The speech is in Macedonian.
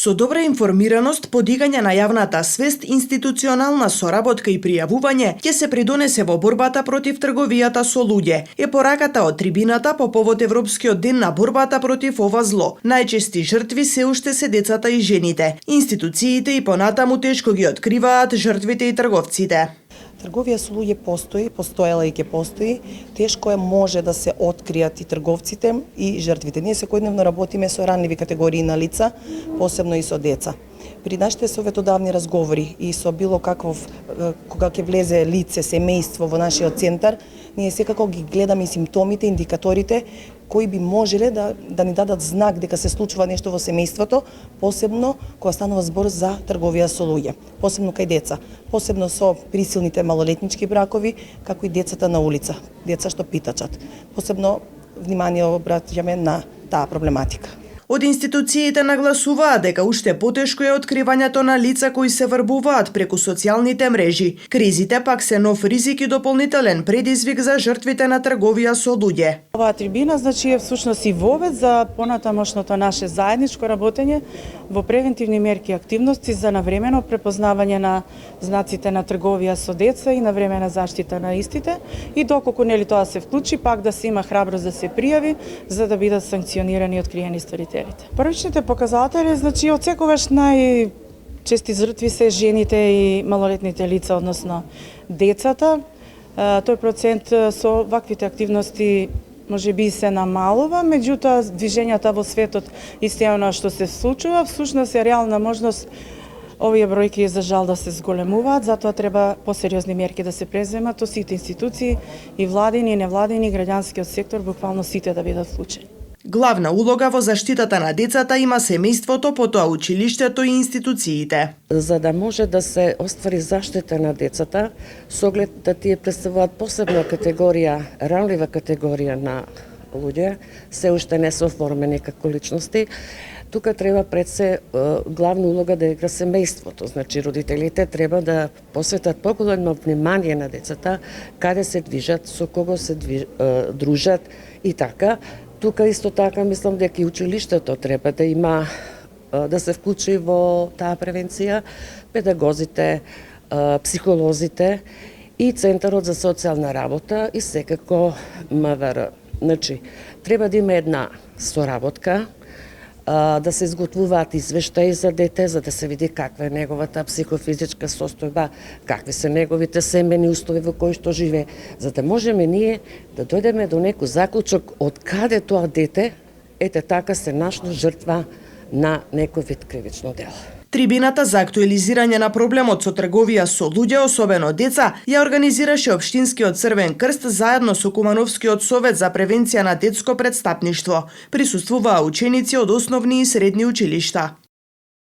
Со добра информираност, подигање на јавната свест, институционална соработка и пријавување ќе се придонесе во борбата против трговијата со луѓе. Е пораката од трибината по повод Европскиот ден на борбата против ова зло. Најчести жртви се уште се децата и жените. Институциите и понатаму тешко ги откриваат жртвите и трговците. Трговија со луѓе постоела и ќе постои. Тешко може да се откријат и трговците и жртвите. Ние секојдневно работиме со ранливи категории на лица, посебно и со деца. При нашите советодавни разговори и со било каков, кога ќе влезе лице, семејство во нашиот центар, ние секако ги гледаме и симптомите, индикаторите кои би можеле да ни дадат знак дека се случува нешто во семејството, посебно кога станува збор за трговија со луѓе, посебно кај деца, посебно со присилните малолетнички бракови, како и децата на улица, деца што питачат. Посебно внимание обраќаме на таа проблематика. Од институциите нагласуваат дека уште потешко е откривањето на лица кои се врбуваат преку социјалните мрежи. Кризите пак се нов ризик и дополнителен предизвик за жртвите на трговија со луѓе. Оваа трибина е всушност и вовед за понатамошното наше заедничко работење во превентивни мерки и активности за навремено препознавање на знаците на трговија со деца и навремена заштита на истите и доколку нели тоа се вклучи, пак да се има храброст да се пријави за да бидат санкционирани и откриени сторителите. Првичните показатели, од секогаш најчести жртви се жените и малолетните лица, односно децата. Тој процент со ваквите активности може би се намалува, меѓутоа движењата во светот и се она што се случува, всушност е реална можност овие бројки за жал да се зголемуваат, затоа треба посериозни мерки да се преземат од сите институции и владини и невладини, граѓанскиот сектор, буквално сите да бидат вклучени. Главна улога во заштитата на децата има семејството, потоа училиштето и институциите. За да може да се оствари заштита на децата, со оглед да тие представуваат посебна категорија, ранлива категорија на луѓе, се уште не се оформени како личности, тука треба пред се главна улога да игра семејството. Значи родителите треба да посветат поголемо внимание на децата, каде се движат, со кого се дружат и така. Тука исто така мислам дека и училиштето треба да има да се вклучи во таа превенција, педагозите, психолозите и Центарот за социјална работа и секако МВР. Значи, треба да има една соработка, да се изготвуваат извештаи за дете, за да се види каква е неговата психофизичка состојба, какви се неговите семени услови во кои што живее, за да можеме ние да дојдеме до некој заклучок од каде тоа дете, ете така се нашло жртва на некој вид кривично дело. Трибината за актуализирање на проблемот со трговија со луѓе, особено деца, ја организираше Општинскиот Црвен крст заедно со Кумановскиот совет за превенција на детско претстапништво. Присуствуваа ученици од основни и средни училишта.